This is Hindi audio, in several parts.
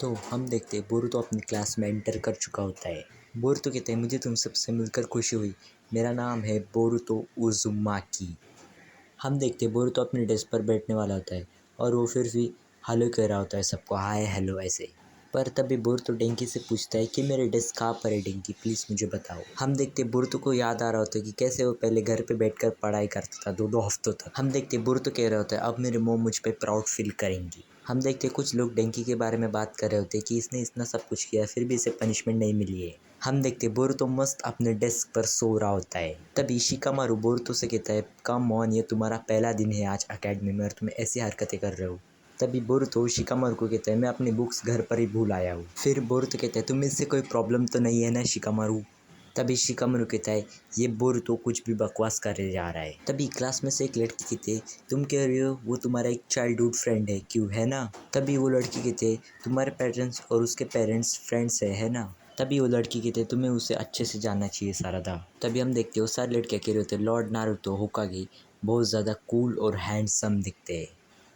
तो हम देखते हैं बोरुतो अपनी क्लास में एंटर कर चुका होता है। बोरुतो कहते हैं मुझे तुम सबसे मिलकर खुशी हुई। मेरा नाम है बोरुतो उज़ुमाकी। हम देखते हैं बोरुतो अपने डेस्क पर बैठने वाला होता है और वो फिर भी हेलो कह रहा होता है सबको, हाय हेलो ऐसे। पर तभी बोरुतो डेंकी से पूछता है कि मेरे डेस्क कहाँ पर है डेंकी, प्लीज़ मुझे बताओ। हम देखते हैं बोरुतो को याद आ रहा होता है कि कैसे वो पहले घर पे बैठकर पढ़ाई करता था 2-2 हफ्तों तक। हम देखते हैं बोरुतो कह रहा होता है अब मेरे मॉम मुझ पे प्राउड फील करेंगी। हम देखते हैं कुछ लोग डेंकी के बारे में बात कर रहे होते हैं कि इसने इतना सब कुछ किया फिर भी इसे पनिशमेंट नहीं मिली है। हम देखते हैं बोरुतो मस्त अपने डेस्क पर सो रहा होता है। तभी शिकामारू बोरुतो से कहता है कम ऑन, ये तुम्हारा पहला दिन है आज अकेडमी में और तुम ऐसी हरकतें कर रहे हो। तभी बोरुतो शिकामारू को कहता है मैं अपनी बुक्स घर पर ही भूल आया हूँ। फिर बोरुतो कहता है तुम्हें इससे कोई प्रॉब्लम तो नहीं है ना शिकामारू। तभी शिकामारू कहता है ये बोरुतो कुछ भी बकवास करे जा रहा है। तभी क्लास में से एक लड़की कहती है तुम कह रही हो वो तुम्हारा एक चाइल्डहुड फ्रेंड है, क्यों है ना। तभी वो लड़की कहती है तुम्हारे पेरेंट्स और उसके पेरेंट्स फ्रेंड्स है ना। तभी वो लड़की कहते हैं तुम्हें उसे अच्छे से जानना चाहिए सारदा। तभी हम देखते हो सारे लड़के कह रहे होते हैं लॉर्ड नारुतो होकागे बहुत ज़्यादा कूल और हैंडसम दिखते हैं।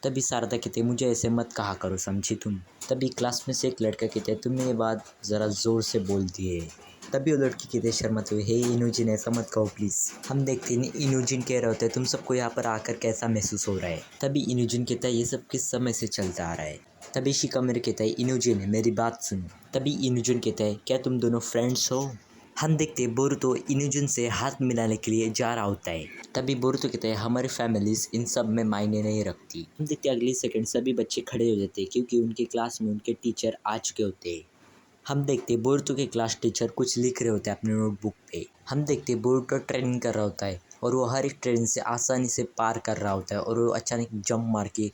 तभी सारदा कहते हैं मुझे ऐसे मत कहा करो, समझी तुम। तभी क्लास में से एक लड़का कहते हैं तुमने ये बात ज़रा ज़ोर से बोल दिए। तभी वो लड़की कहते हैं शर्माते हुए हे इनोजिन ऐसा मत कहो प्लीज़। हम देखते हैं इनोजिन कह रहा होता है तुम सबको यहाँ पर आकर कैसा महसूस हो रहा है। तभी इनोजिन कहता है ये सब किस समय से चलता आ रहा है। तभी शिकामारू कहता है इनोजिन मेरी बात सुन। तभी इनोजिन कहता है क्या तुम दोनों फ्रेंड्स हो। हम देखते हैं बोरुतो इनोजिन से हाथ मिलाने के लिए जा रहा होता है। तभी बोरुतो कहता है हमारी फैमिलीज इन सब में मायने नहीं रखती। हम देखते हैं अगली सेकंड सभी बच्चे खड़े हो जाते हैं क्योंकि उनके क्लास में उनके टीचर आ चुके होते हैं। हम देखते हैं बोरुतो के क्लास टीचर कुछ लिख रहे होते हैं अपने नोटबुक पे। हम देखते हैं बोरुतो ट्रेनिंग कर रहा होता है और वो हर एक ट्रेनिंग से आसानी से पार कर रहा होता है और वो अचानक जंप मार के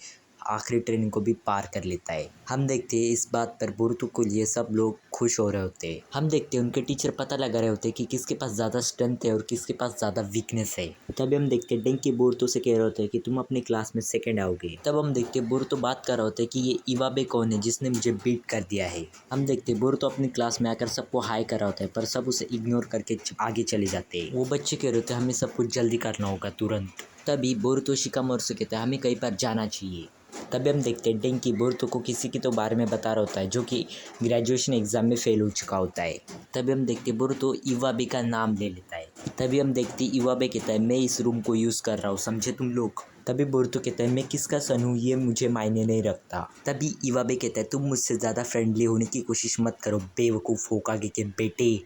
आखिरी ट्रेनिंग को भी पार कर लेता है। हम देखते हैं इस बात पर बोरुतो को लिए सब लोग खुश हो रहे होते हैं। हम देखते हैं उनके टीचर पता लगा रहे होते हैं कि किसके पास ज़्यादा स्ट्रेंथ है और किसके पास ज़्यादा वीकनेस है। तभी हम देखते हैं डेंकी बोरुतो से कह रहे होते हैं कि तुम अपनी क्लास में सेकंड आओगे। तब हम देखते हैं बोरुतो बात कर रहा होता है कि ये इवाबे कौन है जिसने मुझे बीट कर दिया है। हम देखते हैं बोरुतो अपनी क्लास में आकर सबको हाई कर रहा होता है पर सब उसे इग्नोर करके आगे चले जाते हैं। वो बच्चे कह रहे होते हैं हमें सब कुछ जल्दी करना होगा तुरंत। तभी बोरुतो शिकामारू से कहता है हमें कहीं पर जाना चाहिए। तभी हम देखते हैं डेंकी बोरुतो को किसी के तो बारे में बता रहा होता है जो कि ग्रेजुएशन एग्जाम में फेल हो चुका होता है। तभी हम देखते हैं बोरुतो इवाबे का नाम ले लेता है। तभी हम देखते हैं इवाबे कहता है मैं इस रूम को यूज़ कर रहा हूँ, समझे तुम लोग। तभी बोरुतो कहता है मैं किसका सन हूँ ये मुझे मायने नहीं रखता। तभी इवाबे कहता है तुम मुझसे ज़्यादा फ्रेंडली होने की कोशिश मत करो बेवकूफ़ होकागे के बेटे।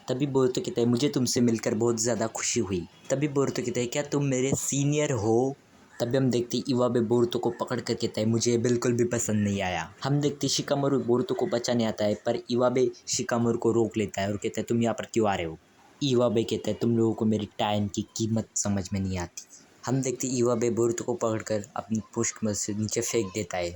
तभी बोरुतो कहता है मुझे तुमसे मिलकर बहुत ज़्यादा खुशी हुई। तभी बोरुतो कहता है क्या तुम मेरे सीनियर हो। तभी हम देखते इवाबे बोरुतो को पकड़ कर कहता है मुझे बिल्कुल भी पसंद नहीं आया। हम देखते शिकामारू बोरुतो को बचाने आता है पर इवाबे शिकामारू को रोक लेता है और कहता है तुम यहाँ पर क्यों आ रहे हो। इवाबे कहता है तुम लोगों को मेरी टाइम की कीमत समझ में नहीं आती। हम देखते इवाबे बोरुतो को पकड़कर अपनी पुष्ट में से नीचे फेंक देता है।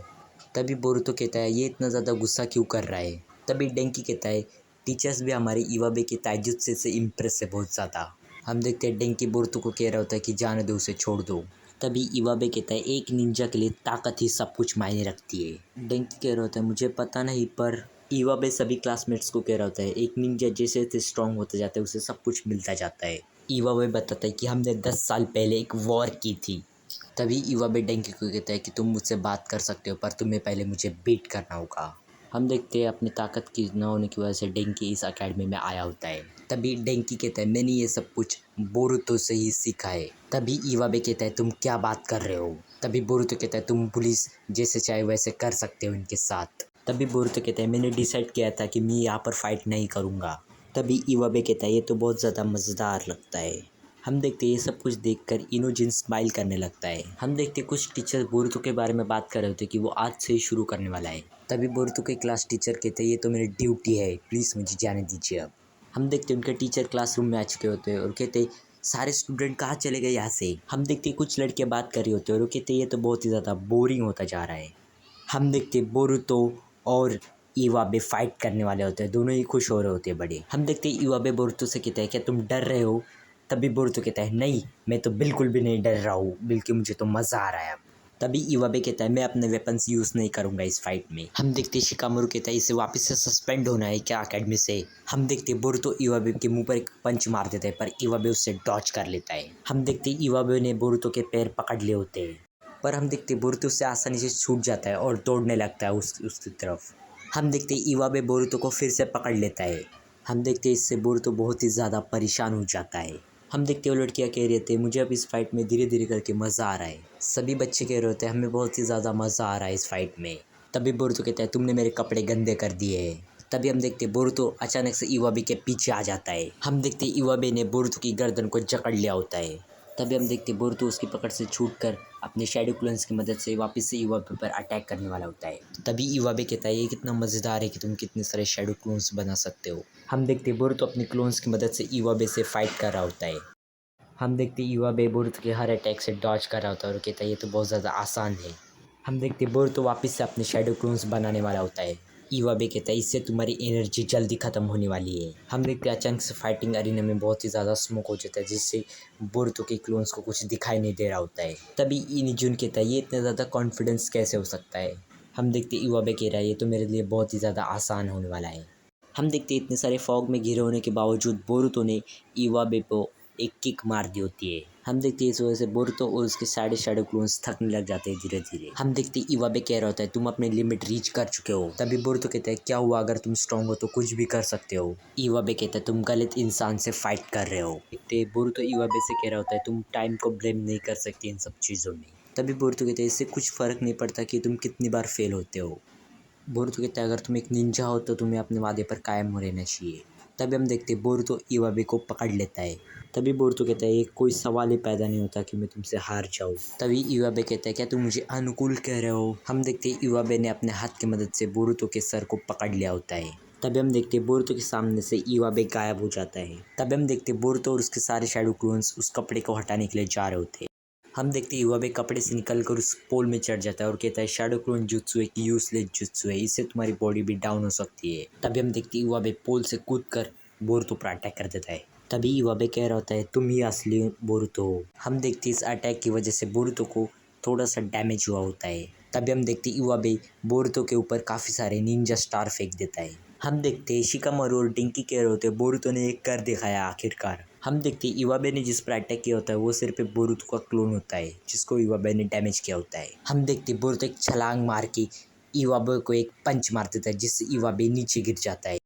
तभी बोरुतो कहता है ये इतना ज़्यादा गुस्सा क्यों कर रहा है। तभी डेंकी कहता है टीचर्स भी हमारे इवाबे के ताइजुत्सु से इम्प्रेस है बहुत ज़्यादा। हम देखते हैं डेंकी बोरुतो को कह रहा होता है कि जाने दो उसे, छोड़ दो। तभी इवाबे कहता है एक निंजा के लिए ताकत ही सब कुछ मायने रखती है। डेंकी कह रहा होता है मुझे पता नहीं, पर इवाबे सभी क्लासमेट्स को कह रहा होता है एक निंजा जैसे जैसे स्ट्रांग होता जाता है उसे सब कुछ मिलता जाता है। इवाबे बताता है कि हमने 10 साल पहले एक वॉर की थी। तभी इवाबे डेंकी को कहता है कि तुम मुझसे बात कर सकते हो पर तुम्हें पहले मुझे बीट करना होगा। हम देखते हैं अपनी ताकत की न होने की वजह से डेंकी इस अकेडमी में आया होता है। तभी डेंकी कहता है मैंने ये सब कुछ बोरुतो से ही सीखा है। तभी इवाबे कहता है तुम क्या बात कर रहे हो। तभी बोरुतो कहता है तुम पुलिस जैसे चाहे वैसे कर सकते हो इनके साथ। तभी बोरुतो कहता है मैंने डिसाइड किया था कि मैं यहाँ पर फाइट नहीं करूँगा। तभी इवाबे कहता है ये तो बहुत ज़्यादा मज़ेदार लगता है। हम देखते हैं ये सब कुछ देखकर इनोजिन स्माइल करने लगता है। हम देखते हैं कुछ टीचर बोरुतो के बारे में बात कर रहे होते हैं कि वो आज से ही शुरू करने वाला है। तभी बोरुतो के क्लास टीचर कहते हैं ये तो मेरी ड्यूटी है, प्लीज़ मुझे जाने दीजिए अब। हम देखते हैं उनके टीचर क्लासरूम में आ चुके होते हैं और कहते हैं सारे स्टूडेंट कहाँ चले गए यहाँ से। हम देखते हैं कुछ लड़के बात कर रहे होते हैं और वो कहते हैं ये तो बहुत ही ज़्यादा बोरिंग होता जा रहा है। हम देखते हैं बोरुतो और इवाबे फाइट करने वाले होते हैं, दोनों ही खुश हो रहे होते हैं बड़े। हम देखते हैं इवाबे बोरुतो से कहता है क्या तुम डर रहे हो। तभी बोरुतो कहता है नहीं मैं तो बिल्कुल भी नहीं डर रहा हूँ, बल्कि मुझे तो मज़ा आ रहा है अब। तभी इवाबे कहता है मैं अपने वेपन्स यूज़ नहीं करूँगा इस फाइट में। हम देखते हैं शिकामारू कहता है इसे वापस से सस्पेंड होना है क्या अकेडमी से। हम देखते हैं बोरुतो इवाबे के मुंह पर एक पंच मार देता है पर इवाबे उससे डॉच कर लेता है। हम देखते हैं इवाबे ने बोरुतो के पैर पकड़ लिए होते हैं पर हम देखते हैं बोरुतो उससे आसानी से छूट जाता है और दौड़ने लगता है उसकी तरफ। हम देखते हैं इवाबे बोरुतो को फिर से पकड़ लेता है। हम देखते हैं इससे बोरुतो बहुत ही ज़्यादा परेशान हो जाता है। हम देखते हैं वो लड़कियाँ कह रही थी मुझे अब इस फाइट में धीरे धीरे करके मज़ा आ रहा है। सभी बच्चे कह रहे होते हैं हमें बहुत ही ज़्यादा मज़ा आ रहा है इस फाइट में। तभी बोरुतो कहता है तुमने मेरे कपड़े गंदे कर दिए हैं। तभी हम देखते हैं बोरुतो अचानक से इवाबे के पीछे आ जाता है। हम देखते हैं इवाबे ने बोरुतो की गर्दन को जकड़ लिया होता है। तभी हम देखते हैं बोरुतो उसकी पकड़ से छूटकर अपने शैडो क्लोन्स की मदद से वापस से इवाबे पर अटैक करने वाला होता है। तभी इवाबे कहता है ये कितना मज़ेदार है कि तुम कितने सारे शैडो क्लोन्स बना सकते हो। हम देखते हैं बोरुतो अपने क्लोन्स की मदद से इवाबे से फाइट कर रहा होता है। हम देखते हैं इवाबे बोरुतो के हर अटैक से डॉज कर रहा होता है और कहता है ये तो बहुत ज़्यादा आसान है। हम देखते हैं बोरुतो वापस से अपने शैडो क्लोन्स बनाने वाला होता है। इवाबे कहता है इससे तुम्हारी एनर्जी जल्दी ख़त्म होने वाली है। हम देखते हैं अचानक से फाइटिंग अरीना में बहुत ही ज़्यादा स्मोक हो जाता है जिससे बोरुतो के क्लोन्स को कुछ दिखाई नहीं दे रहा होता है। तभी इनिजुन कहता है ये इतना ज़्यादा कॉन्फिडेंस कैसे हो सकता है। हम देखते हैं इवाबे कह रहा है ये तो मेरे लिए बहुत ही ज़्यादा आसान होने वाला है। हम देखते हैं इतने सारे फॉग में घिरे होने के बावजूद बोरुतो ने इवाबे को एक किक मार दी होती है। हम देखते हैं इस वजह से बोरुतो और उसके सारे शैडो क्लोन्स थकने लग जाते हैं धीरे धीरे। हम देखते हैं इवाबे कह रहा होता है तुम अपनी लिमिट रीच कर चुके हो। तभी बोरुतो कहता है क्या हुआ अगर तुम स्ट्रांग हो तो कुछ भी कर सकते हो। इवाबे कहता है तुम गलत इंसान से फाइट कर रहे हो। देखते बोरुतो इवाबे से कह रहा होता है तुम टाइम को ब्लेम नहीं कर सकते इन सब चीज़ों में। तभी बोरुतो कहता है इससे कुछ फ़र्क नहीं पड़ता कि तुम कितनी बार फेल होते हो। बोरुतो कहता है अगर तुम एक निंजा हो तो तुम्हें अपने वादे पर कायम रहना चाहिए। तभी हम देखते हैं बोरुतो इवाबे को पकड़ लेता है। तभी बोरुतो कहता है ये कोई सवाल ही पैदा नहीं होता कि मैं तुमसे हार जाऊँ। तभी इवाबे कहता है क्या तुम मुझे अनुकूल कह रहे हो। हम देखते हैं इवाबे ने अपने हाथ की मदद से बोरुतो के सर को पकड़ लिया होता है। तभी हम देखते हैं बोरुतो के सामने से इवाबे गायब हो जाता है। तभी हम देखते हैं बोरुतो और उसके सारे शैडो क्लोन्स उस कपड़े को हटाने के लिए जा रहे होते हैं। हम देखते हैं इवाबे कपड़े से निकलकर उस पोल में चढ़ जाता है और कहता है शैडो क्लोन जुत्सु एक यूजलेस जुत्सु है, इससे तुम्हारी बॉडी भी डाउन हो सकती है। तभी हम देखते हैं इवाबे पोल से कूदकर बोरुतो पर अटैक कर देता है। तभी इवाबे कह रहा होता है तुम ही असली बोरुतो हो। हम देखते हैं इस अटैक की वजह से बोरुतो को थोड़ा सा डैमेज हुआ होता है। तभी हम देखते हैं इवाबे बोरुतो के ऊपर काफ़ी सारे निंजा स्टार फेंक देता है। हम देखते हैं शिकामारू और डिंकी कह रहे होते हैं बोरुतो ने एक कर दिखाया आखिरकार। हम देखते हैं इवाबे ने जिस पर अटैक किया होता है वो सिर पे बोरुतो का क्लोन होता है जिसको इवाबे ने डैमेज किया होता है। हम देखते हैं बोरुतो एक छलांग मार के इवाबे को एक पंच मार देता है जिससे इवाबे नीचे गिर जाता है।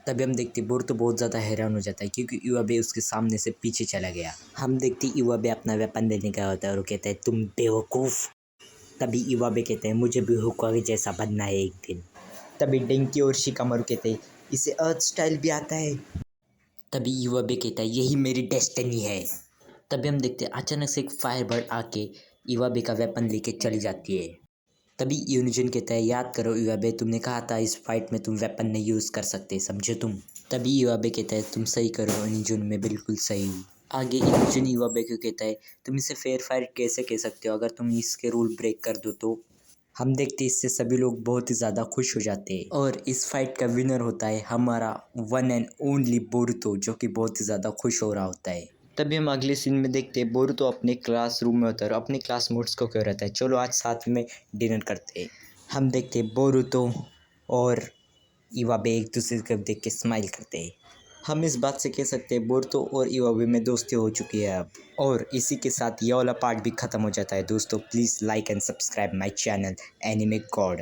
तभी हम देखते हैं बोरुतो बहुत ज़्यादा हैरान हो जाता है क्योंकि इवाबे उसके सामने से पीछे चला गया। हम देखते हैं इवाबे अपना वेपन लेने गया होता है और कहता है तुम बेवकूफ़। तभी इवाबे कहते हैं मुझे भी होकागे जैसा बनना है एक दिन। तभी डिंकी और शिकामारू कहते हैं इसे अर्थ स्टाइल भी आता है। तभी इवाबे कहता है यही मेरी डेस्टिनी है। तभी हम देखते हैं अचानक से एक फायरबर्ड आके इवाबे का वेपन लेके चली जाती है। तभी यूनिजन कहता है याद करो इवाबे तुमने कहा था इस फाइट में तुम वेपन नहीं यूज़ कर सकते समझे तुम। तभी इवाबे कहता है तुम सही करो यूनिजन, मैं बिल्कुल सही हूँ। आगे यूनिजन इवाबे को कहता है तुम इसे फेयर फाइट कैसे कह सकते हो अगर तुम इसके रूल ब्रेक कर दो तो। हम देखते हैं इससे सभी लोग बहुत ही ज़्यादा खुश हो जाते हैं और इस फाइट का विनर होता है हमारा वन एंड ओनली बोरुतो जो कि बहुत ही ज़्यादा खुश हो रहा होता है। तभी हम अगले सीन में देखते हैं बोरुतो अपने क्लासरूम में होता है और अपने क्लासमेट्स को कह रहता है चलो आज साथ में डिनर करते हैं। हम देखते हैं बोरुतो और इवाबे एक दूसरे की तरफ देख के स्माइल करते हैं। हम इस बात से कह सकते हैं बोरुतो और इवाबे में दोस्ती हो चुकी है अब। और इसी के साथ ये वाला पार्ट भी ख़त्म हो जाता है। दोस्तों please like and subscribe my channel anime God.